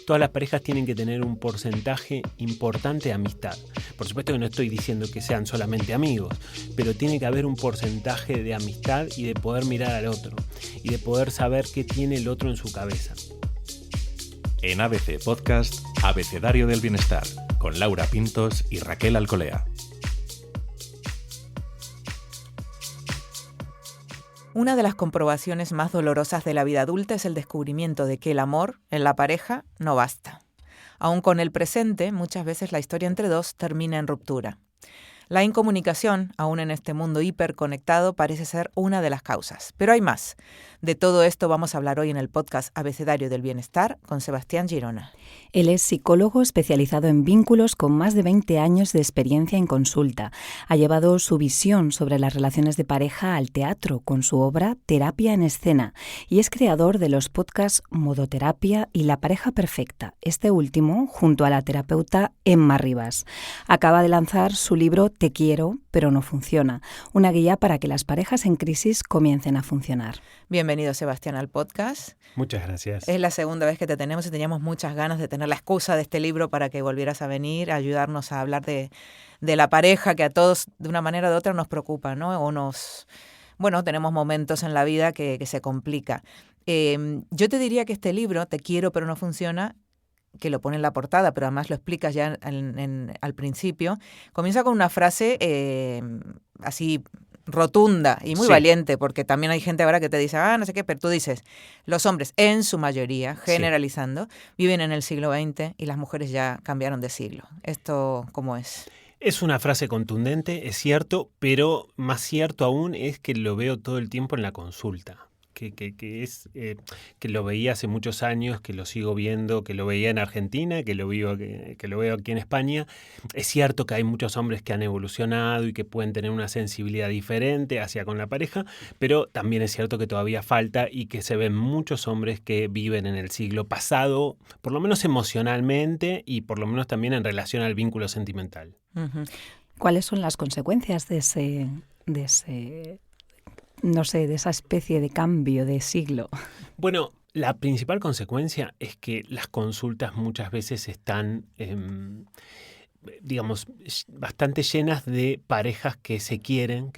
todas las parejas tienen que tener un porcentaje importante de amistad. Por supuesto que no estoy diciendo que sean solamente amigos, pero tiene que haber un porcentaje de amistad y de poder mirar al otro y de poder saber qué tiene el otro en su cabeza. En ABC Podcast, Abecedario del Bienestar, con Laura Pintos y Raquel Alcolea. Una de las comprobaciones más dolorosas de la vida adulta es el descubrimiento de que el amor en la pareja no basta. Aún con el presente, muchas veces la historia entre dos termina en ruptura. La incomunicación, aún en este mundo hiperconectado, parece ser una de las causas. Pero hay más. De todo esto vamos a hablar hoy en el podcast Abecedario del Bienestar con Sebastián Girona. Él es psicólogo especializado en vínculos con más de 20 años de experiencia en consulta. Ha llevado su visión sobre las relaciones de pareja al teatro con su obra Terapia en Escena y es creador de los podcasts Modoterapia y La Pareja Perfecta, este último junto a la terapeuta Emma Rivas. Acaba de lanzar su libro Te quiero, pero no funciona, una guía para que las parejas en crisis comiencen a funcionar. Bienvenido, Sebastián, al podcast. Muchas gracias. Es la segunda vez que te tenemos y teníamos muchas ganas de tener la excusa de este libro para que volvieras a venir, a ayudarnos a hablar de la pareja que a todos de una manera u otra nos preocupa, ¿no? Tenemos momentos en la vida que se complica. Yo te diría que este libro, Te quiero pero no funciona, que lo pone en la portada, pero además lo explicas ya al principio, comienza con una frase así rotunda y muy valiente, porque también hay gente ahora que te dice, no sé qué, pero tú dices, los hombres en su mayoría, generalizando, viven en el siglo XX y las mujeres ya cambiaron de siglo. ¿Esto cómo es? Es una frase contundente, es cierto, pero más cierto aún es que lo veo todo el tiempo en la consulta. Que lo veía hace muchos años, que lo sigo viendo, que lo veía en Argentina, que lo veo aquí en España. Es cierto que hay muchos hombres que han evolucionado y que pueden tener una sensibilidad diferente hacia con la pareja, pero también es cierto que todavía falta y que se ven muchos hombres que viven en el siglo pasado, por lo menos emocionalmente y por lo menos también en relación al vínculo sentimental. Uh-huh. ¿Cuáles son las consecuencias de esa especie de cambio de siglo? Bueno, la principal consecuencia es que las consultas muchas veces están, bastante llenas de parejas que se quieren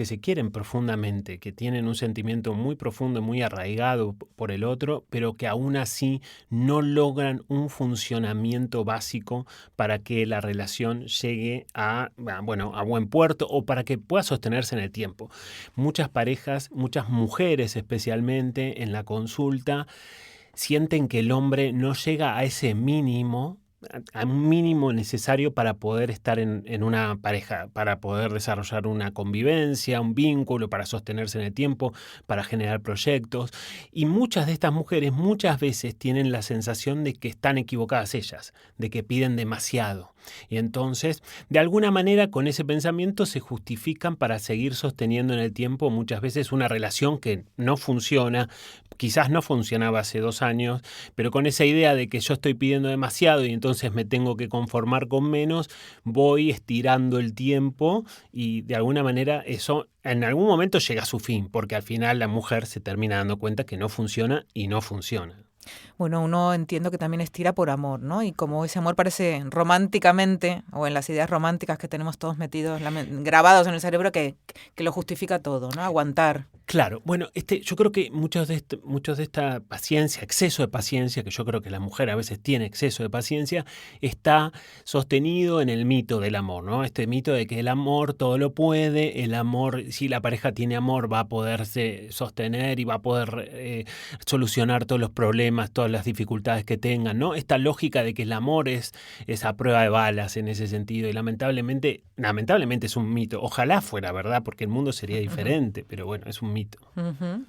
profundamente, que tienen un sentimiento muy profundo, muy arraigado por el otro, pero que aún así no logran un funcionamiento básico para que la relación llegue a buen puerto o para que pueda sostenerse en el tiempo. Muchas parejas, muchas mujeres especialmente en la consulta, sienten que el hombre no llega a ese mínimo, a un mínimo necesario para poder estar en una pareja, para poder desarrollar una convivencia, un vínculo, para sostenerse en el tiempo, para generar proyectos. Y muchas de estas mujeres muchas veces tienen la sensación de que están equivocadas ellas, de que piden demasiado. Y entonces, de alguna manera, con ese pensamiento se justifican para seguir sosteniendo en el tiempo muchas veces una relación que no funciona. Quizás no funcionaba hace 2 años, pero con esa idea de que yo estoy pidiendo demasiado y entonces me tengo que conformar con menos, voy estirando el tiempo y de alguna manera eso en algún momento llega a su fin, porque al final la mujer se termina dando cuenta que no funciona y no funciona. Bueno, uno entiendo que también estira por amor, ¿no? Y como ese amor parece románticamente, o en las ideas románticas que tenemos todos metidos, grabados en el cerebro, que lo justifica todo, ¿no? Aguantar. Claro, bueno, yo creo que muchos de esta paciencia, exceso de paciencia, que yo creo que la mujer a veces tiene exceso de paciencia, está sostenido en el mito del amor, ¿no? Este mito de que el amor todo lo puede, el amor, si la pareja tiene amor, va a poderse sostener y va a poder solucionar todos los problemas, todas las dificultades que tengan, ¿no? Esta lógica de que el amor es a prueba de balas en ese sentido y lamentablemente es un mito. Ojalá fuera verdad, porque el mundo sería diferente, pero bueno, es un mito. Uh-huh.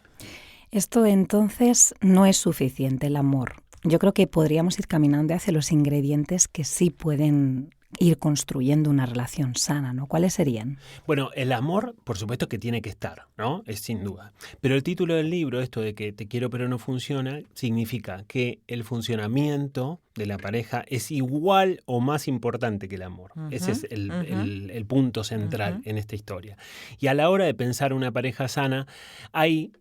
Esto entonces no es suficiente, el amor. Yo creo que podríamos ir caminando hacia los ingredientes que sí pueden ir construyendo una relación sana, ¿no? ¿Cuáles serían? Bueno, el amor, por supuesto que tiene que estar, ¿no? Es sin duda. Pero el título del libro, esto de que te quiero pero no funciona, significa que el funcionamiento de la pareja es igual o más importante que el amor. Uh-huh, Ese es el punto central en esta historia. Y a la hora de pensar una pareja sana, hay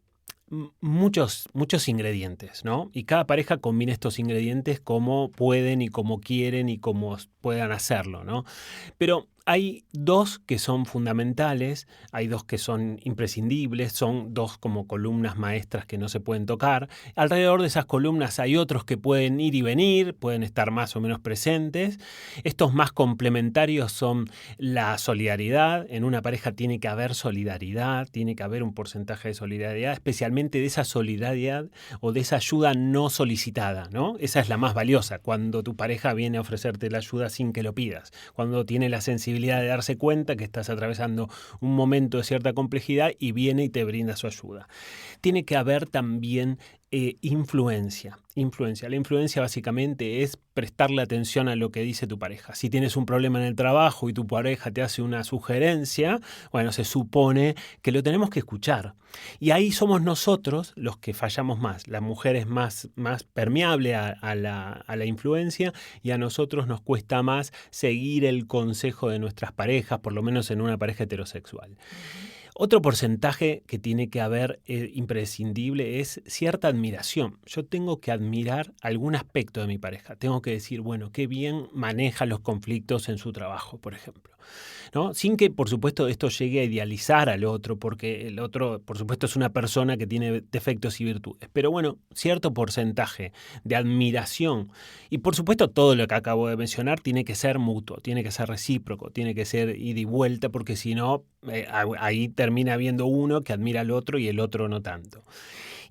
muchos ingredientes, ¿no? Y cada pareja combina estos ingredientes como pueden y como quieren y como puedan hacerlo, ¿no? Pero hay dos que son fundamentales, hay dos que son imprescindibles, son dos como columnas maestras que no se pueden tocar. Alrededor de esas columnas hay otros que pueden ir y venir, pueden estar más o menos presentes. Estos más complementarios son la solidaridad. En una pareja tiene que haber solidaridad, tiene que haber un porcentaje de solidaridad, especialmente de esa solidaridad o de esa ayuda no solicitada, ¿no? Esa es la más valiosa, cuando tu pareja viene a ofrecerte la ayuda sin que lo pidas, cuando tiene la sensibilidad de darse cuenta que estás atravesando un momento de cierta complejidad y viene y te brinda su ayuda. Tiene que haber también influencia. La influencia básicamente es prestarle atención a lo que dice tu pareja. Si tienes un problema en el trabajo y tu pareja te hace una sugerencia, bueno, se supone que lo tenemos que escuchar. Y ahí somos nosotros los que fallamos más. La mujer es más permeable a la influencia y a nosotros nos cuesta más seguir el consejo de nuestras parejas, por lo menos en una pareja heterosexual. Otro porcentaje que tiene que haber imprescindible es cierta admiración. Yo tengo que admirar algún aspecto de mi pareja. Tengo que decir, bueno, qué bien maneja los conflictos en su trabajo, por ejemplo, ¿no? Sin que, por supuesto, esto llegue a idealizar al otro, porque el otro, por supuesto, es una persona que tiene defectos y virtudes. Pero bueno, cierto porcentaje de admiración. Y, por supuesto, todo lo que acabo de mencionar tiene que ser mutuo, tiene que ser recíproco, tiene que ser ida y vuelta, porque si no, ahí termina habiendo uno que admira al otro y el otro no tanto.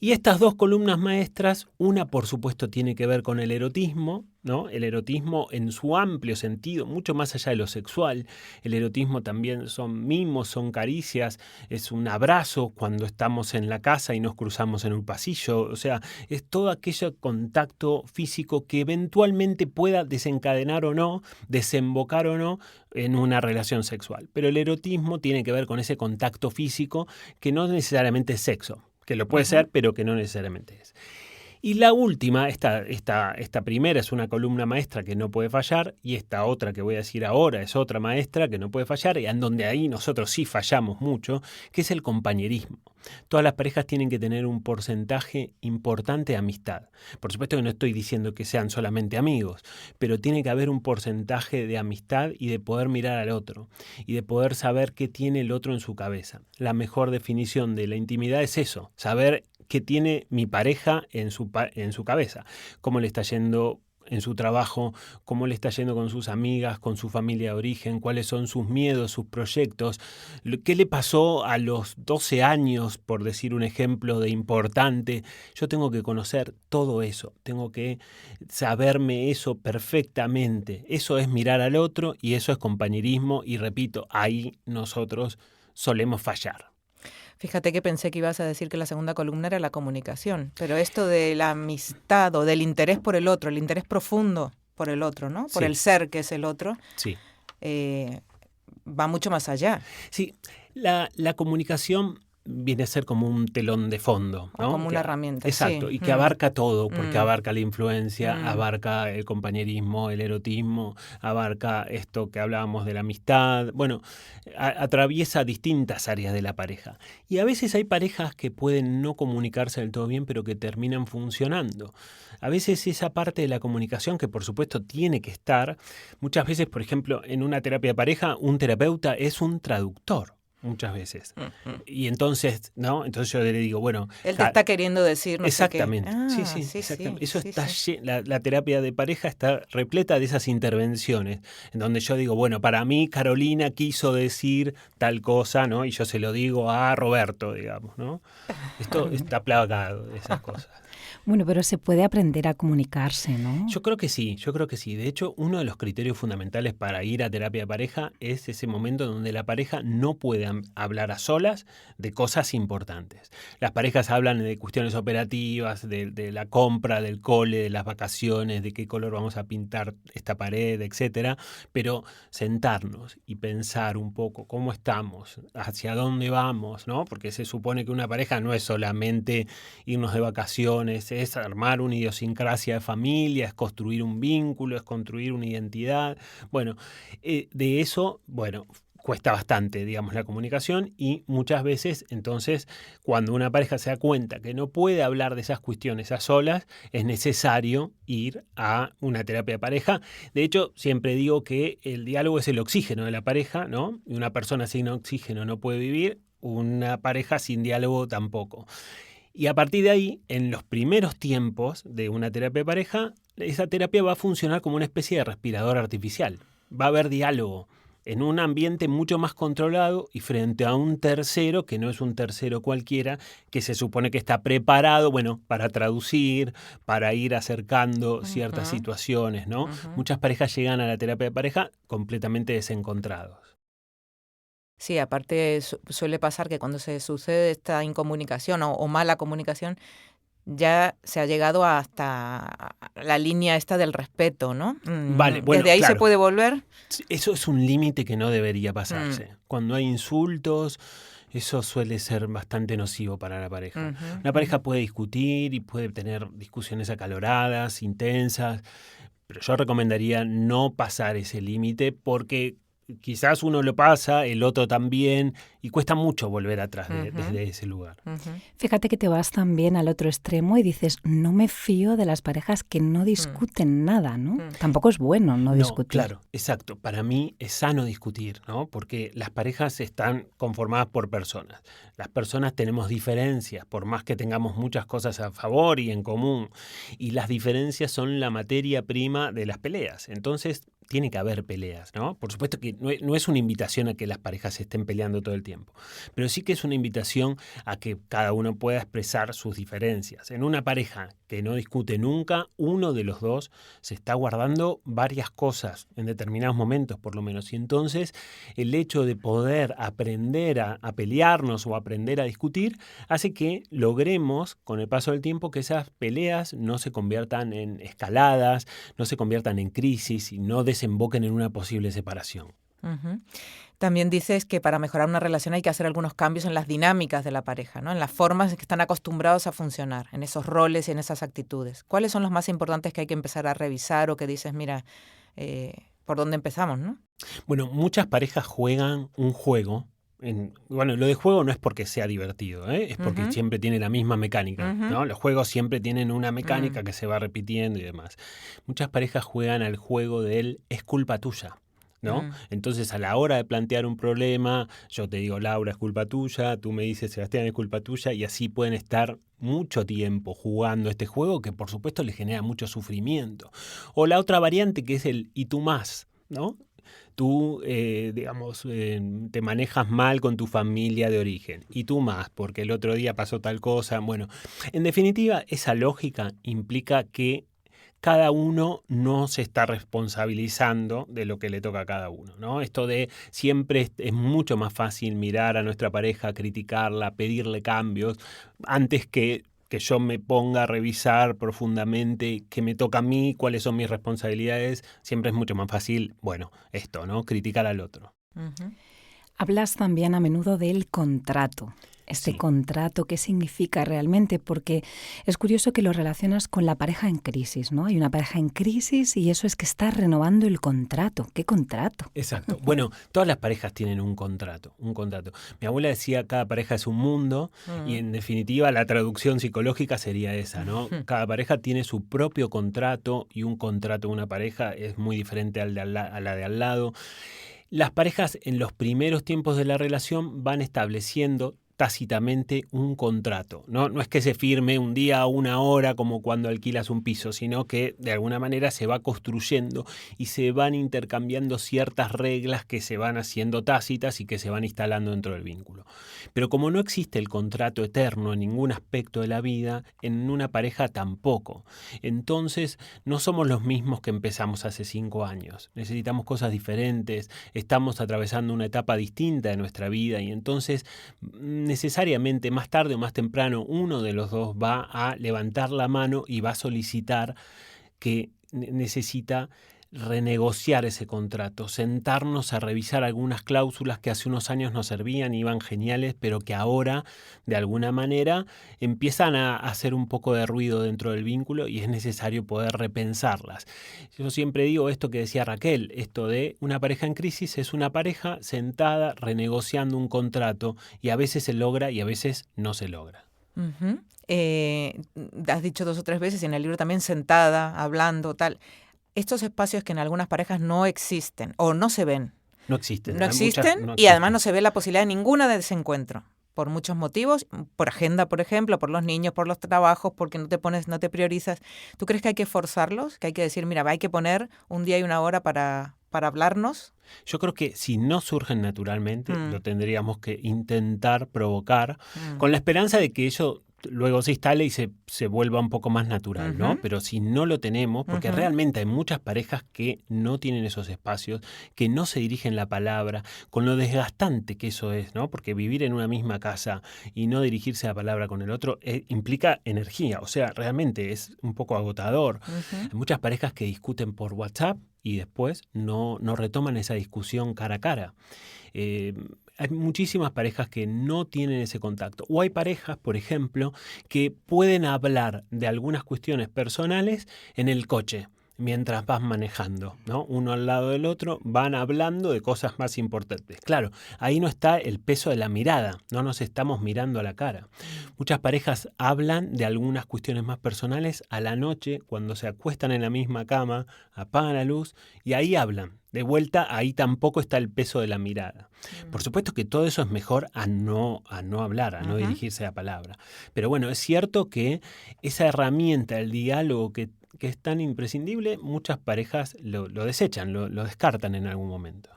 Y estas dos columnas maestras, una por supuesto tiene que ver con el erotismo, ¿no? El erotismo en su amplio sentido, mucho más allá de lo sexual. El erotismo también son mimos, son caricias, es un abrazo cuando estamos en la casa y nos cruzamos en un pasillo. O sea, es todo aquel contacto físico que eventualmente pueda desencadenar o no, desembocar o no en una relación sexual. Pero el erotismo tiene que ver con ese contacto físico que no necesariamente es sexo, que lo puede ser, pero que no necesariamente es. Y la última, esta primera es una columna maestra que no puede fallar, y esta otra que voy a decir ahora es otra maestra que no puede fallar, y en donde ahí nosotros sí fallamos mucho, que es el compañerismo. Todas las parejas tienen que tener un porcentaje importante de amistad. Por supuesto que no estoy diciendo que sean solamente amigos, pero tiene que haber un porcentaje de amistad y de poder mirar al otro y de poder saber qué tiene el otro en su cabeza. La mejor definición de la intimidad es eso, saber qué tiene mi pareja en su cabeza, cómo le está yendo en su trabajo, cómo le está yendo con sus amigas, con su familia de origen, cuáles son sus miedos, sus proyectos, qué le pasó a los 12 años, por decir un ejemplo de importante. Yo tengo que conocer todo eso, tengo que saberme eso perfectamente. Eso es mirar al otro y eso es compañerismo y repito, ahí nosotros solemos fallar. Fíjate que pensé que ibas a decir que la segunda columna era la comunicación, pero esto de la amistad o del interés por el otro, el interés profundo por el otro, ¿no? Por el ser que es el otro, sí. Va mucho más allá. Sí, la comunicación viene a ser como un telón de fondo, ¿no? Como una herramienta. Exacto, sí. Y que abarca todo, porque abarca la influencia, abarca el compañerismo, el erotismo, abarca esto que hablábamos de la amistad. Bueno, atraviesa distintas áreas de la pareja. Y a veces hay parejas que pueden no comunicarse del todo bien, pero que terminan funcionando. A veces esa parte de la comunicación, que por supuesto tiene que estar, muchas veces, por ejemplo, en una terapia de pareja, un terapeuta es un traductor. Muchas veces. Y entonces, ¿no? Entonces yo le digo, bueno... Él te está queriendo decir, no exactamente. sé qué. Sí, exactamente. Eso está la terapia de pareja está repleta de esas intervenciones, en donde yo digo, bueno, para mí Carolina quiso decir tal cosa, ¿no? Y yo se lo digo a Roberto, digamos, ¿no? Esto está plagado de esas cosas. Bueno, pero se puede aprender a comunicarse, ¿no? Yo creo que sí. De hecho, uno de los criterios fundamentales para ir a terapia de pareja es ese momento donde la pareja no puede hablar a solas de cosas importantes. Las parejas hablan de cuestiones operativas, de la compra, del cole, de las vacaciones, de qué color vamos a pintar esta pared, etcétera. Pero sentarnos y pensar un poco cómo estamos, hacia dónde vamos, ¿no? Porque se supone que una pareja no es solamente irnos de vacaciones, es armar una idiosincrasia de familia, es construir un vínculo, es construir una identidad. Bueno, de eso, bueno, cuesta bastante, digamos, la comunicación, y muchas veces, entonces, cuando una pareja se da cuenta que no puede hablar de esas cuestiones a solas, es necesario ir a una terapia de pareja. De hecho, siempre digo que el diálogo es el oxígeno de la pareja, ¿no? Y una persona sin oxígeno no puede vivir, una pareja sin diálogo tampoco. Y a partir de ahí, en los primeros tiempos de una terapia de pareja, esa terapia va a funcionar como una especie de respirador artificial. Va a haber diálogo en un ambiente mucho más controlado y frente a un tercero, que no es un tercero cualquiera, que se supone que está preparado, bueno, para traducir, para ir acercando ciertas situaciones, ¿no? Muchas parejas llegan a la terapia de pareja completamente desencontrados. Sí, aparte suele pasar que cuando se sucede esta incomunicación o mala comunicación, ya se ha llegado hasta la línea esta del respeto, ¿no? Vale, bueno, ¿desde ahí claro. se puede volver? Eso es un límite que no debería pasarse. Cuando hay insultos, eso suele ser bastante nocivo para la pareja. Una pareja puede discutir y puede tener discusiones acaloradas, intensas, pero yo recomendaría no pasar ese límite porque quizás uno lo pasa, el otro también, y cuesta mucho volver atrás desde ese lugar. Fíjate que te vas también al otro extremo y dices, no me fío de las parejas que no discuten nada, ¿no? Tampoco es bueno no discutir. Claro, exacto. Para mí es sano discutir, ¿no? Porque las parejas están conformadas por personas. Las personas tenemos diferencias, por más que tengamos muchas cosas a favor y en común. Y las diferencias son la materia prima de las peleas. Entonces, tiene que haber peleas, ¿no? Por supuesto que no es una invitación a que las parejas se estén peleando todo el tiempo, pero sí que es una invitación a que cada uno pueda expresar sus diferencias. En una pareja que no discute nunca, uno de los dos se está guardando varias cosas en determinados momentos, por lo menos. Y entonces el hecho de poder aprender a pelearnos o aprender a discutir hace que logremos, con el paso del tiempo, que esas peleas no se conviertan en escaladas, no se conviertan en crisis y no desemboquen en una posible separación. También dices que para mejorar una relación hay que hacer algunos cambios en las dinámicas de la pareja, ¿no? En las formas en que están acostumbrados a funcionar, en esos roles y en esas actitudes. ¿Cuáles son los más importantes que hay que empezar a revisar o que dices, mira, por dónde empezamos, ¿no? Bueno, muchas parejas juegan un juego. Bueno, lo de juego no es porque sea divertido, es porque siempre tiene la misma mecánica, ¿no? Los juegos siempre tienen una mecánica que se va repitiendo y demás. Muchas parejas juegan al juego del es culpa tuya, ¿no? Entonces, a la hora de plantear un problema, yo te digo, Laura, es culpa tuya, tú me dices, Sebastián, es culpa tuya, y así pueden estar mucho tiempo jugando este juego que, por supuesto, les genera mucho sufrimiento. O la otra variante que es el y tú más, ¿no? Tú, te manejas mal con tu familia de origen y tú más, porque el otro día pasó tal cosa. Bueno, en definitiva, esa lógica implica que cada uno no se está responsabilizando de lo que le toca a cada uno, ¿no? Esto de siempre es mucho más fácil mirar a nuestra pareja, criticarla, pedirle cambios, antes que yo me ponga a revisar profundamente qué me toca a mí, cuáles son mis responsabilidades. Siempre es mucho más fácil, bueno, esto, ¿no? Criticar al otro. Hablas también a menudo del contrato. Este contrato, ¿qué significa realmente? Porque es curioso que lo relacionas con la pareja en crisis, ¿no? Hay una pareja en crisis y eso es que está renovando el contrato. ¿Qué contrato? Exacto. Bueno, todas las parejas tienen un contrato. Mi abuela decía, cada pareja es un mundo y en definitiva la traducción psicológica sería esa, ¿no? Cada pareja tiene su propio contrato y un contrato de una pareja es muy diferente a la de al lado. Las parejas en los primeros tiempos de la relación van estableciendo tácitamente un contrato, ¿no? No es que se firme un día o una hora como cuando alquilas un piso, sino que de alguna manera se va construyendo y se van intercambiando ciertas reglas que se van haciendo tácitas y que se van instalando dentro del vínculo. Pero como no existe el contrato eterno en ningún aspecto de la vida, en una pareja tampoco. Entonces no somos los mismos que empezamos hace 5 años. Necesitamos cosas diferentes, estamos atravesando una etapa distinta de nuestra vida y entonces necesariamente más tarde o más temprano uno de los dos va a levantar la mano y va a solicitar que necesita renegociar ese contrato, sentarnos a revisar algunas cláusulas que hace unos años nos servían, iban geniales, pero que ahora, de alguna manera, empiezan a hacer un poco de ruido dentro del vínculo y es necesario poder repensarlas. Yo siempre digo esto que decía Raquel, esto de una pareja en crisis es una pareja sentada renegociando un contrato y a veces se logra y a veces no se logra. Uh-huh. Has dicho 2 o 3 veces y en el libro también sentada, hablando, tal. Estos espacios que en algunas parejas no existen o no se ven. No existen. No existen Muchas no y existen. además no se ve la posibilidad de ninguna de desencuentro. Por muchos motivos, por agenda, por ejemplo, por los niños, por los trabajos, porque no te priorizas. ¿Tú crees que hay que forzarlos? Que hay que decir, mira, hay que poner un día y una hora para hablarnos. Yo creo que si no surgen naturalmente, lo tendríamos que intentar provocar con la esperanza de que ello luego se instale y se vuelva un poco más natural, ¿no? Pero si no lo tenemos, porque realmente hay muchas parejas que no tienen esos espacios, que no se dirigen la palabra, con lo desgastante que eso es, ¿no? Porque vivir en una misma casa y no dirigirse la palabra con el otro implica energía, o sea, realmente es un poco agotador. Hay muchas parejas que discuten por WhatsApp y después no retoman esa discusión cara a cara. Hay muchísimas parejas que no tienen ese contacto. O hay parejas, por ejemplo, que pueden hablar de algunas cuestiones personales en el coche mientras vas manejando, ¿no? Uno al lado del otro, van hablando de cosas más importantes. Claro, ahí no está el peso de la mirada, no nos estamos mirando a la cara. Muchas parejas hablan de algunas cuestiones más personales a la noche, cuando se acuestan en la misma cama, apagan la luz y ahí hablan. De vuelta, ahí tampoco está el peso de la mirada. Por supuesto que todo eso es mejor a no hablar, a no dirigirse a palabra. Pero bueno, es cierto que esa herramienta, el diálogo que es tan imprescindible, muchas parejas lo desechan, lo descartan en algún momento.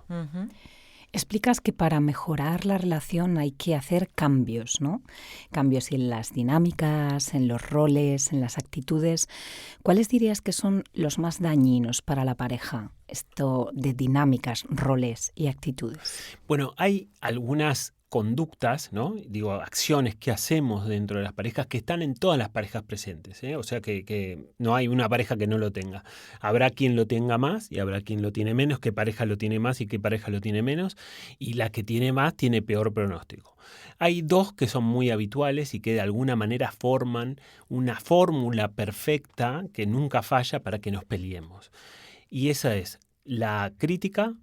Explicas que para mejorar la relación hay que hacer cambios, ¿no? Cambios en las dinámicas, en los roles, en las actitudes. ¿Cuáles dirías que son los más dañinos para la pareja? Esto de dinámicas, roles y actitudes. Bueno, hay algunas conductas, ¿no? Digo, acciones que hacemos dentro de las parejas que están en todas las parejas presentes, ¿eh? O sea que no hay una pareja que no lo tenga. Habrá quien lo tenga más y habrá quien lo tiene menos, qué pareja lo tiene más y qué pareja lo tiene menos, y la que tiene más tiene peor pronóstico. Hay 2 que son muy habituales y que de alguna manera forman una fórmula perfecta que nunca falla para que nos peleemos. Y esa es la crítica.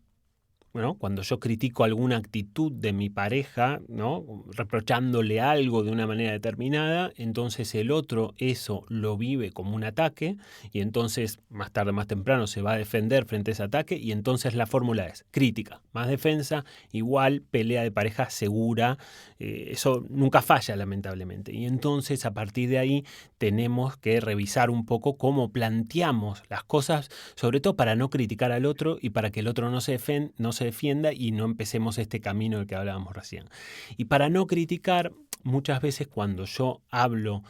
Bueno, cuando yo critico alguna actitud de mi pareja, ¿no? Reprochándole algo de una manera determinada, entonces el otro eso lo vive como un ataque y entonces más tarde, más temprano se va a defender frente a ese ataque y entonces la fórmula es crítica, más defensa, igual pelea de pareja segura, eso nunca falla lamentablemente. Y entonces a partir de ahí tenemos que revisar un poco cómo planteamos las cosas, sobre todo para no criticar al otro y para que el otro no se defienda y no empecemos este camino del que hablábamos recién. Y para no criticar, muchas veces cuando yo hablo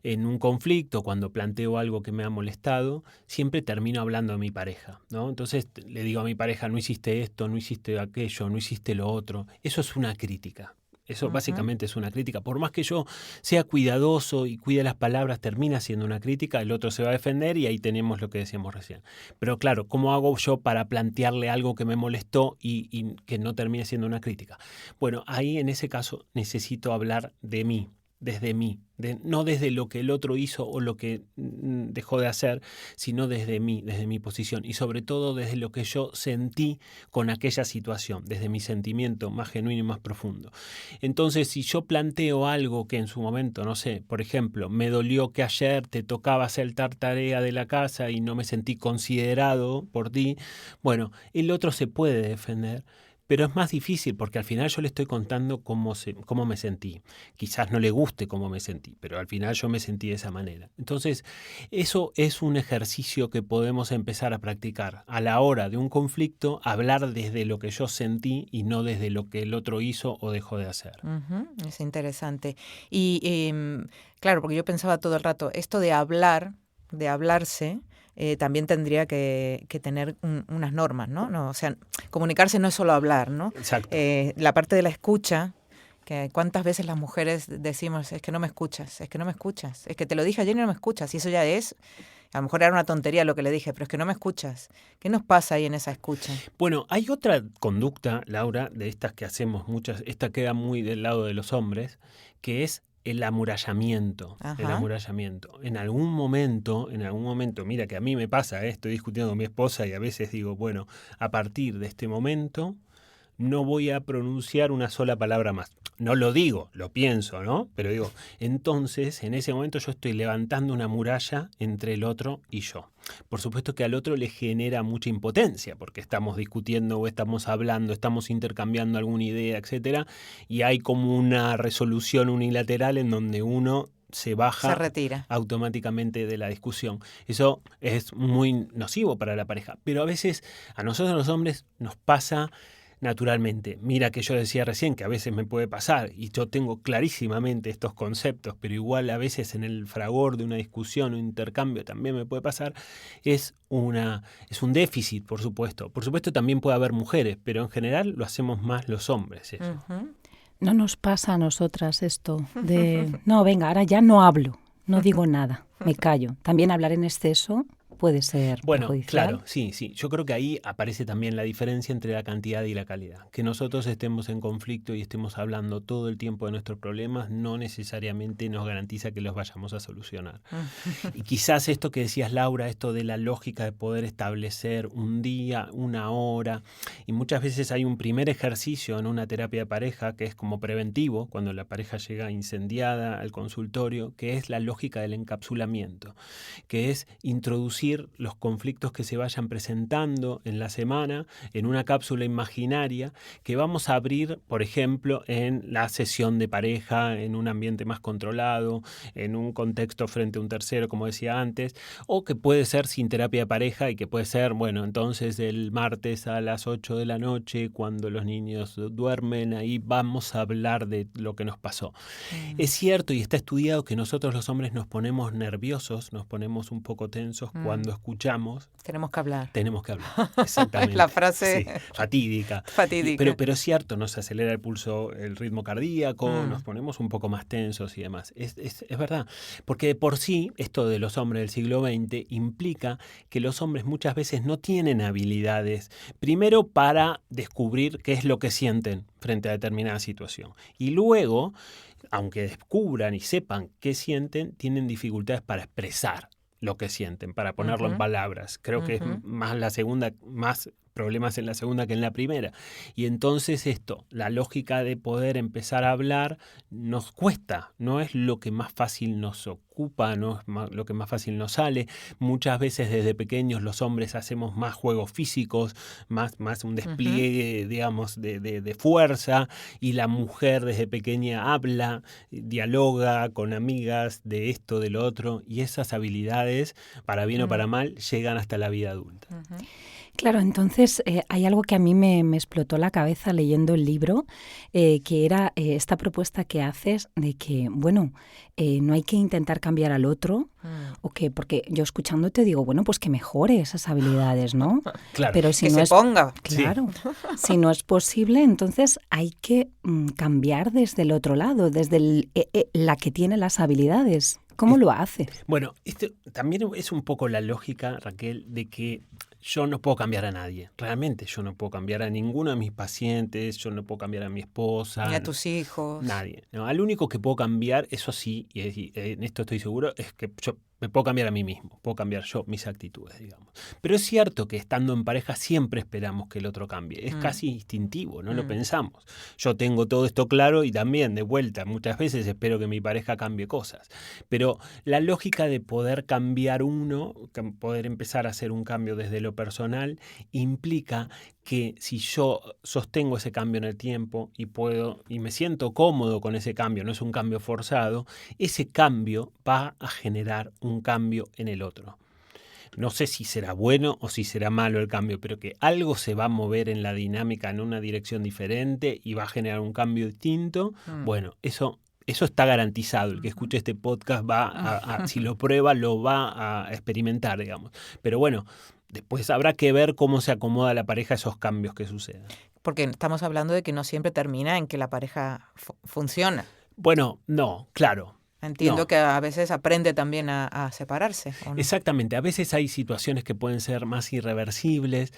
en un conflicto, cuando planteo algo que me ha molestado, siempre termino hablando de mi pareja, ¿no? Entonces le digo a mi pareja, no hiciste esto, no hiciste aquello, no hiciste lo otro. Eso es una crítica. Eso básicamente es una crítica. Por más que yo sea cuidadoso y cuide las palabras, termina siendo una crítica, el otro se va a defender y ahí tenemos lo que decíamos recién. Pero claro, ¿cómo hago yo para plantearle algo que me molestó y que no termine siendo una crítica? Bueno, ahí en ese caso necesito hablar de mí, desde mí, no desde lo que el otro hizo o lo que dejó de hacer, sino desde mí, desde mi posición y sobre todo desde lo que yo sentí con aquella situación, desde mi sentimiento más genuino y más profundo. Entonces, si yo planteo algo que en su momento, no sé, por ejemplo, me dolió que ayer te tocaba hacer tal tarea de la casa y no me sentí considerado por ti, bueno, el otro se puede defender, pero es más difícil porque al final yo le estoy contando cómo me sentí. Quizás no le guste cómo me sentí, pero al final yo me sentí de esa manera. Entonces, eso es un ejercicio que podemos empezar a practicar. A la hora de un conflicto, hablar desde lo que yo sentí y no desde lo que el otro hizo o dejó de hacer. Es interesante. Y claro, porque yo pensaba todo el rato, esto de hablar, de hablarse, también tendría que tener unas normas, ¿no? O sea, comunicarse no es solo hablar, ¿no? Exacto. La parte de la escucha, que cuántas veces las mujeres decimos, es que no me escuchas, es que no me escuchas, es que te lo dije ayer y no me escuchas, y eso ya es A lo mejor era una tontería lo que le dije, pero es que no me escuchas. ¿Qué nos pasa ahí en esa escucha? Bueno, hay otra conducta, Laura, de estas que hacemos muchas, esta queda muy del lado de los hombres, que es el amurallamiento. Ajá. El amurallamiento. En algún momento, mira que a mí me pasa, estoy discutiendo con mi esposa y a veces digo, bueno, a partir de este momento no voy a pronunciar una sola palabra más. No lo digo, lo pienso, ¿no? Pero digo, entonces, en ese momento yo estoy levantando una muralla entre el otro y yo. Por supuesto que al otro le genera mucha impotencia, porque estamos discutiendo o estamos hablando, estamos intercambiando alguna idea, etcétera, y hay como una resolución unilateral en donde uno se baja, se retira automáticamente de la discusión. Eso es muy nocivo para la pareja, pero a veces a nosotros los hombres nos pasa naturalmente. Mira que yo decía recién que a veces me puede pasar y yo tengo clarísimamente estos conceptos, pero igual a veces en el fragor de una discusión o intercambio también me puede pasar. Es un déficit, por supuesto. Por supuesto también puede haber mujeres, pero en general lo hacemos más los hombres. Eso. ¿No nos pasa a nosotras esto de, no, venga, ahora ya no hablo, no digo nada, me callo? También hablar en exceso puede ser perjudicial. Claro, sí. Yo creo que ahí aparece también la diferencia entre la cantidad y la calidad. Que nosotros estemos en conflicto y estemos hablando todo el tiempo de nuestros problemas no necesariamente nos garantiza que los vayamos a solucionar. Y quizás esto que decías, Laura, esto de la lógica de poder establecer un día, una hora, y muchas veces hay un primer ejercicio en una terapia de pareja que es como preventivo, cuando la pareja llega incendiada al consultorio, que es la lógica del encapsulamiento, que es introducir los conflictos que se vayan presentando en la semana en una cápsula imaginaria que vamos a abrir, por ejemplo, en la sesión de pareja, en un ambiente más controlado, en un contexto frente a un tercero, como decía antes, o que puede ser sin terapia de pareja y que puede ser, bueno, entonces el martes a las 8 de la noche, cuando los niños duermen, ahí vamos a hablar de lo que nos pasó. Es cierto y está estudiado que nosotros los hombres nos ponemos nerviosos, nos ponemos un poco tensos cuando escuchamos. Tenemos que hablar. Exactamente. La frase fatídica. Fatídica. Pero es cierto, nos acelera el pulso, el ritmo cardíaco, nos ponemos un poco más tensos y demás. Es verdad. Porque de por sí, esto de los hombres del siglo XX implica que los hombres muchas veces no tienen habilidades, primero para descubrir qué es lo que sienten frente a determinada situación. Y luego, aunque descubran y sepan qué sienten, tienen dificultades para expresar lo que sienten, para ponerlo en palabras. Creo que es más problemas en la segunda que en la primera. Y entonces la lógica de poder empezar a hablar nos cuesta, no es lo que más fácil nos ocupa, no es lo que más fácil nos sale. Muchas veces desde pequeños los hombres hacemos más juegos físicos, más un despliegue, digamos, de fuerza, y la mujer desde pequeña habla, dialoga con amigas de esto, de lo otro, y esas habilidades, para bien o para mal, llegan hasta la vida adulta. Claro, entonces hay algo que a mí me explotó la cabeza leyendo el libro, que era esta propuesta que haces de que, bueno, no hay que intentar cambiar al otro, o que, porque yo escuchándote digo, bueno, pues que mejore esas habilidades, ¿no? Claro. Pero si que no se ponga. Claro. Si no es posible, entonces hay que cambiar desde el otro lado, desde la que tiene las habilidades. ¿Cómo lo haces? Bueno, esto también es un poco la lógica, Raquel, de que yo no puedo cambiar a nadie. Realmente yo no puedo cambiar a ninguno de mis pacientes, yo no puedo cambiar a mi esposa. Ni a tus hijos. Nadie. No, al único que puedo cambiar, eso sí, y en esto estoy seguro, es que yo me puedo cambiar a mí mismo, puedo cambiar yo mis actitudes, digamos. Pero es cierto que estando en pareja siempre esperamos que el otro cambie. Es casi instintivo, no lo pensamos. Yo tengo todo esto claro y también, de vuelta, muchas veces espero que mi pareja cambie cosas. Pero la lógica de poder cambiar uno, poder empezar a hacer un cambio desde lo personal, implica que si yo sostengo ese cambio en el tiempo y me siento cómodo con ese cambio, no es un cambio forzado, ese cambio va a generar un cambio en el otro. No sé si será bueno o si será malo el cambio, pero que algo se va a mover en la dinámica en una dirección diferente y va a generar un cambio distinto. Bueno, eso está garantizado. El que escuche este podcast si lo prueba, lo va a experimentar, digamos. Pero bueno, después habrá que ver cómo se acomoda la pareja a esos cambios que sucedan. Porque estamos hablando de que no siempre termina en que la pareja funciona. Bueno, no, claro. Entiendo No. que a veces aprende también a separarse, ¿o no? Exactamente, a veces hay situaciones que pueden ser más irreversibles.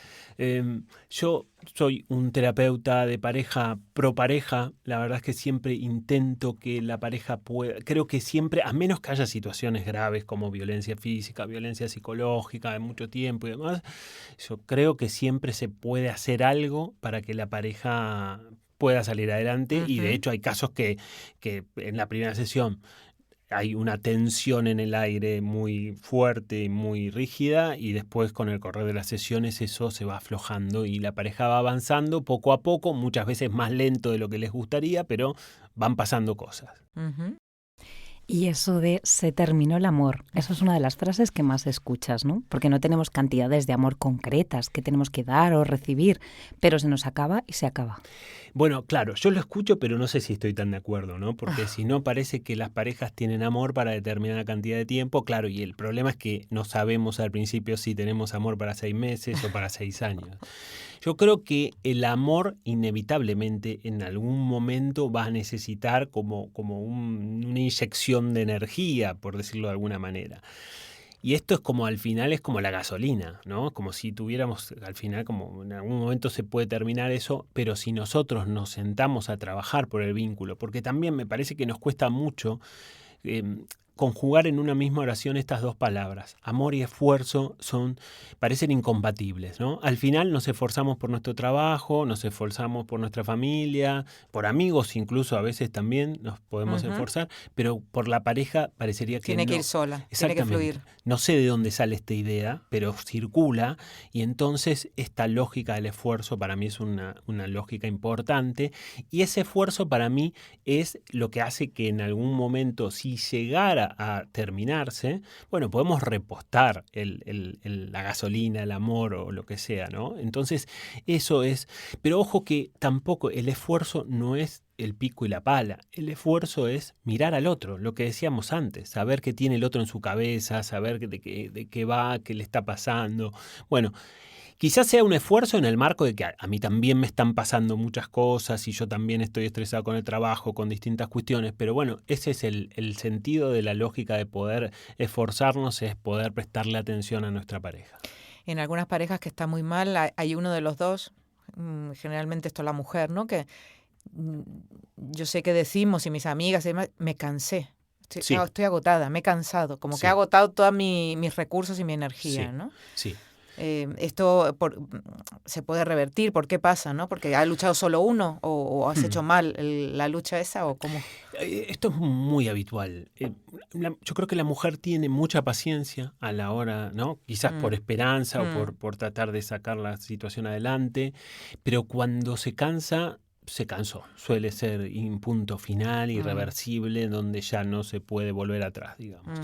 Yo soy un terapeuta de pareja pro pareja, la verdad es que siempre intento que la pareja pueda, creo que siempre, a menos que haya situaciones graves como violencia física, violencia psicológica de mucho tiempo y demás, yo creo que siempre se puede hacer algo para que la pareja pueda salir adelante y de hecho hay casos que en la primera sesión hay una tensión en el aire muy fuerte y muy rígida y después con el correr de las sesiones eso se va aflojando y la pareja va avanzando poco a poco, muchas veces más lento de lo que les gustaría, pero van pasando cosas. Ujú. Y eso de se terminó el amor, eso es una de las frases que más escuchas, ¿no? Porque no tenemos cantidades de amor concretas que tenemos que dar o recibir, pero se nos acaba y se acaba. Bueno, claro, yo lo escucho, pero no sé si estoy tan de acuerdo, ¿no? Porque si no parece que las parejas tienen amor para determinada cantidad de tiempo, claro, y el problema es que no sabemos al principio si tenemos amor para 6 meses o para 6 años. Yo creo que el amor inevitablemente en algún momento va a necesitar como una inyección de energía, por decirlo de alguna manera. Y esto es como al final es como la gasolina, ¿no? Como si tuviéramos al final como en algún momento se puede terminar eso, pero si nosotros nos sentamos a trabajar por el vínculo, porque también me parece que nos cuesta mucho conjugar en una misma oración estas dos palabras, amor y esfuerzo, parecen incompatibles, ¿no? Al final nos esforzamos por nuestro trabajo, nos esforzamos por nuestra familia, por amigos incluso a veces también nos podemos esforzar, pero por la pareja parecería que Tiene no. que ir sola, tiene que fluir. No sé de dónde sale esta idea, pero circula y entonces esta lógica del esfuerzo para mí es una lógica importante y ese esfuerzo para mí es lo que hace que en algún momento, si llegara a terminarse, bueno, podemos repostar la gasolina, el amor o lo que sea, ¿no? Entonces, eso es, pero ojo que tampoco el esfuerzo no es el pico y la pala, el esfuerzo es mirar al otro, lo que decíamos antes, saber qué tiene el otro en su cabeza, saber de qué va, qué le está pasando, bueno. Quizás sea un esfuerzo en el marco de que a mí también me están pasando muchas cosas y yo también estoy estresado con el trabajo, con distintas cuestiones, pero bueno, ese es el sentido de la lógica de poder esforzarnos, es poder prestarle atención a nuestra pareja. En algunas parejas que está muy mal, hay uno de los dos, generalmente esto es la mujer, ¿no? Que yo sé que decimos y mis amigas y demás, me cansé. Estoy agotada, me he cansado, como que he agotado todos mis recursos y mi energía, ¿no? Sí. Esto se puede revertir, ¿por qué pasa? ¿No? ¿Porque ha luchado solo uno o has hecho mal la lucha esa o cómo? Esto es muy habitual. Yo creo que la mujer tiene mucha paciencia a la hora, ¿no? Quizás por esperanza o por tratar de sacar la situación adelante, pero cuando se cansa, se cansó. Suele ser un punto final, irreversible, donde ya no se puede volver atrás, digamos.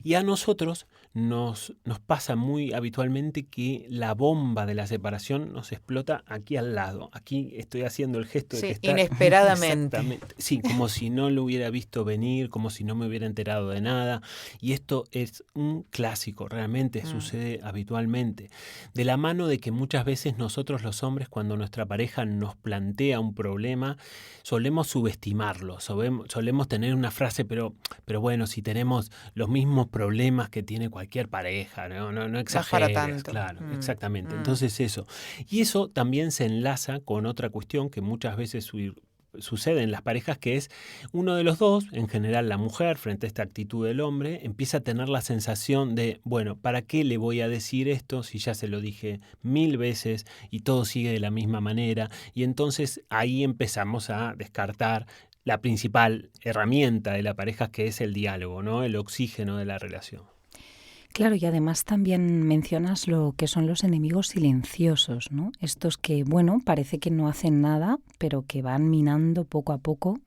Y a nosotros nos pasa muy habitualmente que la bomba de la separación nos explota aquí al lado. Aquí estoy haciendo el gesto de que está inesperadamente. Exactamente. Sí, como si no lo hubiera visto venir, como si no me hubiera enterado de nada. Y esto es un clásico, realmente sucede habitualmente. De la mano de que muchas veces nosotros los hombres, cuando nuestra pareja nos plantea un problema, solemos subestimarlo, solemos tener una frase, pero bueno, si tenemos los mismos problemas que tiene cualquier pareja, no exageres, para tanto. Claro, exactamente. Entonces eso. Y eso también se enlaza con otra cuestión que muchas veces sucede en las parejas, que es uno de los dos, en general la mujer, frente a esta actitud del hombre, empieza a tener la sensación de, bueno, ¿para qué le voy a decir esto si ya se lo dije 1000 veces y todo sigue de la misma manera? Y entonces ahí empezamos a descartar la principal herramienta de la pareja, que es el diálogo, ¿no? El oxígeno de la relación. Claro, y además también mencionas lo que son los enemigos silenciosos, ¿no? Estos que, bueno, parece que no hacen nada, pero que van minando poco a poco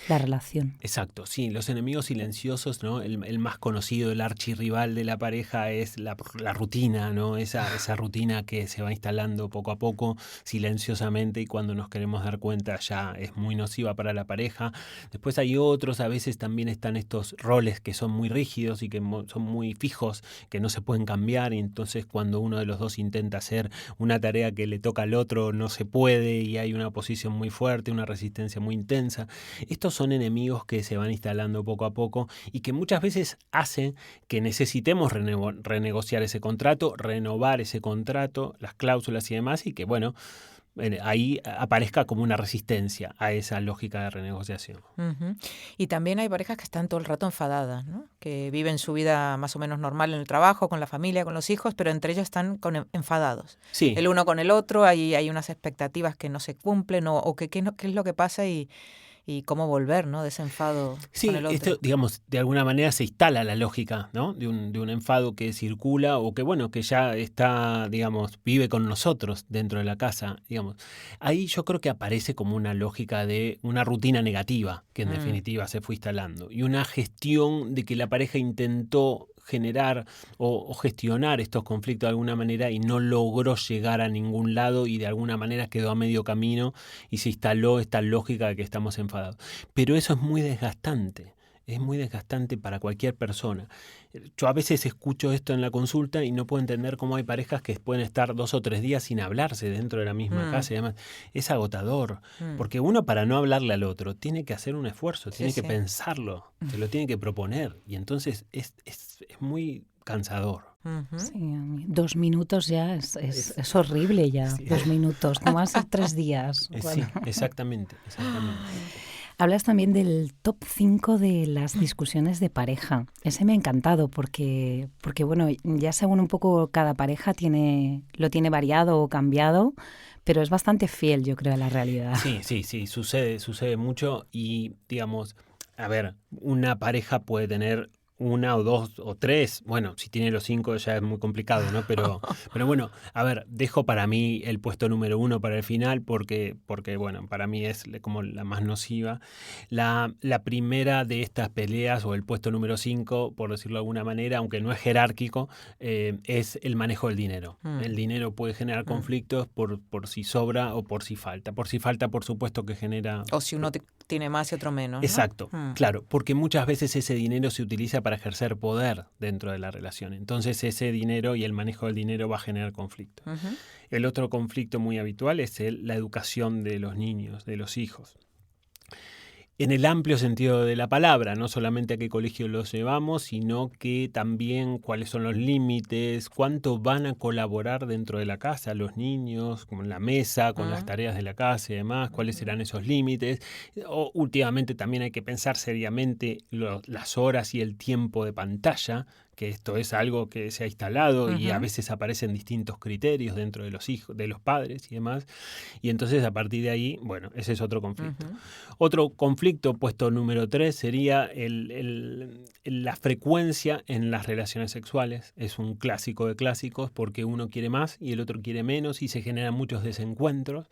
la relación. Exacto, sí, los enemigos silenciosos, ¿no? El más conocido, el archirrival de la pareja es la rutina, ¿no? Esa rutina que se va instalando poco a poco, silenciosamente, y cuando nos queremos dar cuenta ya es muy nociva para la pareja. Después hay otros, a veces también están estos roles que son muy rígidos y que son muy fijos, que no se pueden cambiar, y entonces cuando uno de los dos intenta hacer una tarea que le toca al otro, no se puede y hay una oposición muy fuerte, una resistencia muy intensa. Esto estos son enemigos que se van instalando poco a poco y que muchas veces hacen que necesitemos renegociar ese contrato, renovar ese contrato, las cláusulas y demás, y que, bueno, ahí aparezca como una resistencia a esa lógica de renegociación. Uh-huh. Y también hay parejas que están todo el rato enfadadas, ¿no? Que viven su vida más o menos normal en el trabajo, con la familia, con los hijos, pero entre ellos están enfadados. Sí. El uno con el otro, hay unas expectativas que no se cumplen, o qué es lo que pasa y cómo volver, ¿no? De ese enfado Sí, con el otro. esto, digamos, de alguna manera se instala la lógica, ¿no? De un enfado que circula o que, bueno, que ya está, digamos, vive con nosotros dentro de la casa, digamos. Ahí yo creo que aparece como una lógica de una rutina negativa que en definitiva se fue instalando y una gestión de que la pareja intentó generar o gestionar estos conflictos de alguna manera y no logró llegar a ningún lado y de alguna manera quedó a medio camino y se instaló esta lógica de que estamos enfadados. Pero eso es muy desgastante para cualquier persona. Yo a veces escucho esto en la consulta y no puedo entender cómo hay parejas que pueden estar 2 o 3 días sin hablarse dentro de la misma casa y además es agotador, porque uno para no hablarle al otro tiene que hacer un esfuerzo, tiene que pensarlo, se lo tiene que proponer y entonces es muy cansador. Uh-huh. Sí, 2 minutos ya es horrible ya, sí. 2 minutos, como hace 3 días. Sí, exactamente. Hablas también del top 5 de las discusiones de pareja. Ese me ha encantado porque bueno, ya según un poco cada pareja lo tiene variado o cambiado, pero es bastante fiel, yo creo, a la realidad. Sí, sucede mucho y, digamos, a ver, una pareja puede tener 1 o 2 o 3, bueno, si tiene los 5 ya es muy complicado, ¿no? Pero bueno, a ver, dejo para mí el puesto número 1 para el final porque bueno, para mí es como la más nociva. La primera de estas peleas o el puesto número 5, por decirlo de alguna manera, aunque no es jerárquico, es el manejo del dinero. El dinero puede generar conflictos por si sobra o por si falta. Por si falta, por supuesto que genera... O si uno tiene más y otro menos, ¿no? Exacto, claro, porque muchas veces ese dinero se utiliza para ejercer poder dentro de la relación. Entonces ese dinero y el manejo del dinero va a generar conflicto. Uh-huh. El otro conflicto muy habitual es la educación de los niños, de los hijos. En el amplio sentido de la palabra, no solamente a qué colegio los llevamos, sino que también cuáles son los límites, cuánto van a colaborar dentro de la casa los niños, con la mesa, con las tareas de la casa y demás, cuáles serán esos límites. O, últimamente también hay que pensar seriamente las horas y el tiempo de pantalla, que esto es algo que se ha instalado y a veces aparecen distintos criterios dentro de los hijos, de los padres y demás. Y entonces a partir de ahí, bueno, ese es otro conflicto. Otro conflicto, puesto número 3, sería la frecuencia en las relaciones sexuales. Es un clásico de clásicos porque uno quiere más y el otro quiere menos y se generan muchos desencuentros.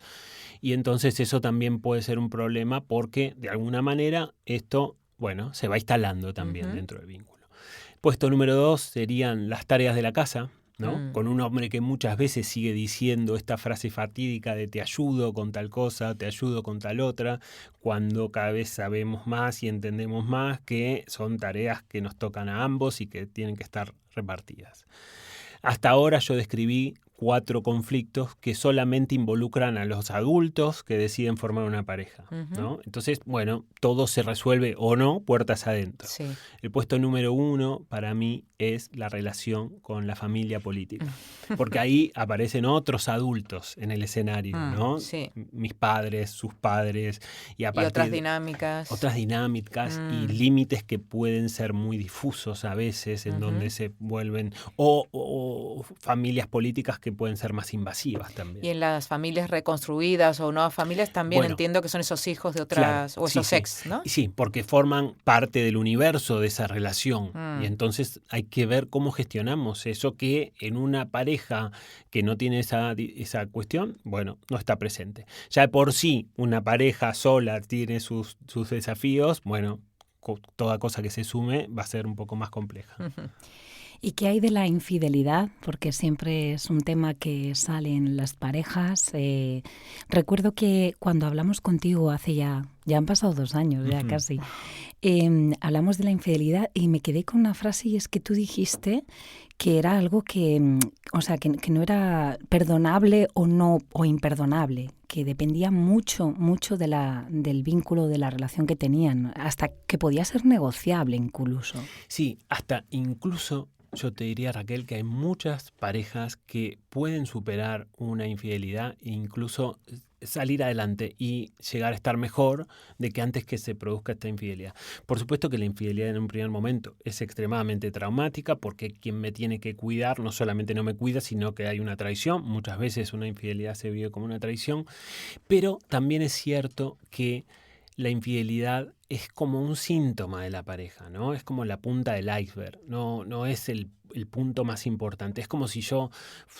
Y entonces eso también puede ser un problema porque de alguna manera esto, bueno, se va instalando también dentro del vínculo. Puesto número 2 serían las tareas de la casa, ¿no? Con un hombre que muchas veces sigue diciendo esta frase fatídica de te ayudo con tal cosa, te ayudo con tal otra, cuando cada vez sabemos más y entendemos más que son tareas que nos tocan a ambos y que tienen que estar repartidas. Hasta ahora yo describí 4 conflictos que solamente involucran a los adultos que deciden formar una pareja, ¿no? Entonces, bueno, todo se resuelve o no puertas adentro. Sí. El puesto número 1 para mí es la relación con la familia política, porque ahí aparecen otros adultos en el escenario, ¿no? Sí. Mis padres, sus padres y otras dinámicas. Otras dinámicas y límites que pueden ser muy difusos a veces, en donde se vuelven o familias políticas que pueden ser más invasivas también. Y en las familias reconstruidas o nuevas familias también entiendo que son esos hijos de otras, claro, o esos ex, ¿no? Sí, porque forman parte del universo de esa relación. Y entonces hay que ver cómo gestionamos eso que en una pareja que no tiene esa cuestión, bueno, no está presente. Ya de por sí una pareja sola tiene sus desafíos, bueno, toda cosa que se sume va a ser un poco más compleja. ¿Y qué hay de la infidelidad? Porque siempre es un tema que sale en las parejas. Recuerdo que cuando hablamos contigo hace ya Ya han pasado 2 años, ya casi. Hablamos de la infidelidad y me quedé con una frase, y es que tú dijiste que era algo que, o sea, que no era perdonable o imperdonable, que dependía mucho del vínculo, de la relación que tenían, hasta que podía ser negociable incluso. Sí, hasta incluso yo te diría, Raquel, que hay muchas parejas que pueden superar una infidelidad e incluso salir adelante y llegar a estar mejor de que antes que se produzca esta infidelidad. Por supuesto que la infidelidad en un primer momento es extremadamente traumática, porque quien me tiene que cuidar no solamente no me cuida, sino que hay una traición. Muchas veces una infidelidad se vive como una traición, pero también es cierto que la infidelidad es como un síntoma de la pareja, ¿no? Es como la punta del iceberg, no es el punto más importante. Es como si yo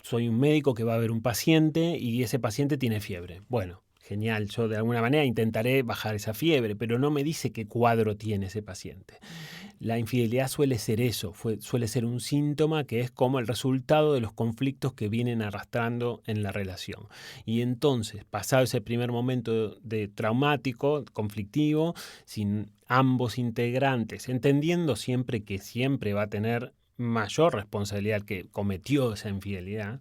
soy un médico que va a ver un paciente y ese paciente tiene fiebre. Bueno, genial, yo de alguna manera intentaré bajar esa fiebre, pero no me dice qué cuadro tiene ese paciente. La infidelidad suele ser eso, suele ser un síntoma que es como el resultado de los conflictos que vienen arrastrando en la relación. Y entonces, pasado ese primer momento de traumático, conflictivo, sin ambos integrantes, entendiendo siempre que siempre va a tener mayor responsabilidad el que cometió esa infidelidad,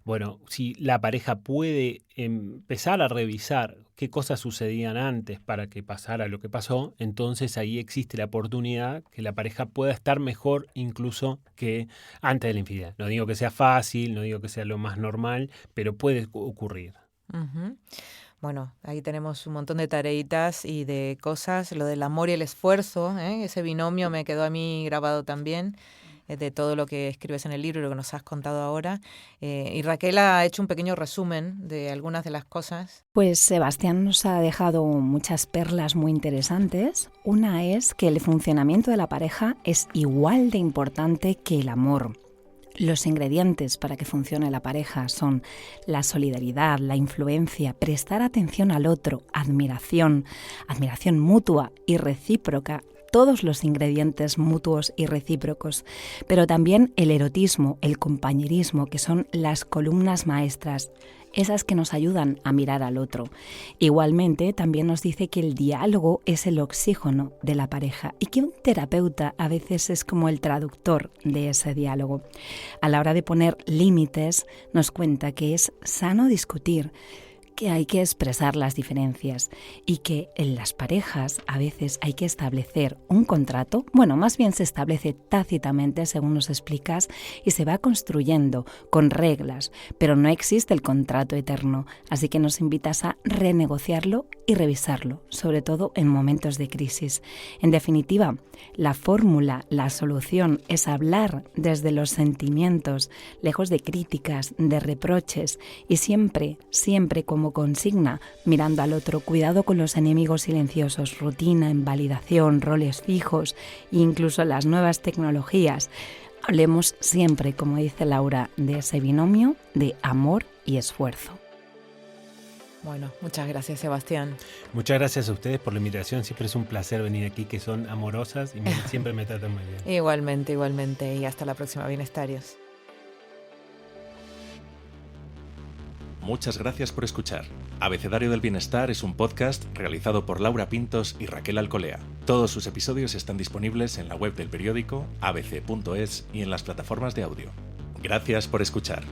bueno, si la pareja puede empezar a revisar qué cosas sucedían antes para que pasara lo que pasó, entonces ahí existe la oportunidad que la pareja pueda estar mejor incluso que antes de la infidelidad. No digo que sea fácil, no digo que sea lo más normal, pero puede ocurrir. Uh-huh. Bueno, ahí tenemos un montón de tareitas y de cosas. Lo del amor y el esfuerzo, ese binomio me quedó a mí grabado también, de todo lo que escribes en el libro y lo que nos has contado ahora. Y Raquel ha hecho un pequeño resumen de algunas de las cosas. Pues Sebastián nos ha dejado muchas perlas muy interesantes. Una es que el funcionamiento de la pareja es igual de importante que el amor. Los ingredientes para que funcione la pareja son la solidaridad, la influencia, prestar atención al otro, admiración mutua y recíproca, todos los ingredientes mutuos y recíprocos, pero también el erotismo, el compañerismo, que son las columnas maestras, esas que nos ayudan a mirar al otro. Igualmente, también nos dice que el diálogo es el oxígeno de la pareja y que un terapeuta a veces es como el traductor de ese diálogo. A la hora de poner límites, nos cuenta que es sano discutir, que hay que expresar las diferencias y que en las parejas a veces hay que establecer un contrato, bueno, más bien se establece tácitamente según nos explicas y se va construyendo con reglas, pero no existe el contrato eterno, así que nos invitas a renegociarlo y revisarlo, sobre todo en momentos de crisis. En definitiva, la fórmula, la solución es hablar desde los sentimientos, lejos de críticas, de reproches y siempre como consigna, mirando al otro, cuidado con los enemigos silenciosos, rutina, invalidación, roles fijos e incluso las nuevas tecnologías. Hablemos siempre, como dice Laura, de ese binomio de amor y esfuerzo. Bueno, muchas gracias, Sebastián. Muchas gracias a ustedes por la invitación. Siempre es un placer venir aquí, que son amorosas y siempre me tratan muy bien. Igualmente. Y hasta la próxima, bienestarios. Muchas gracias por escuchar. Abecedario del Bienestar es un podcast realizado por Laura Pintos y Raquel Alcolea. Todos sus episodios están disponibles en la web del periódico, abc.es y en las plataformas de audio. Gracias por escuchar.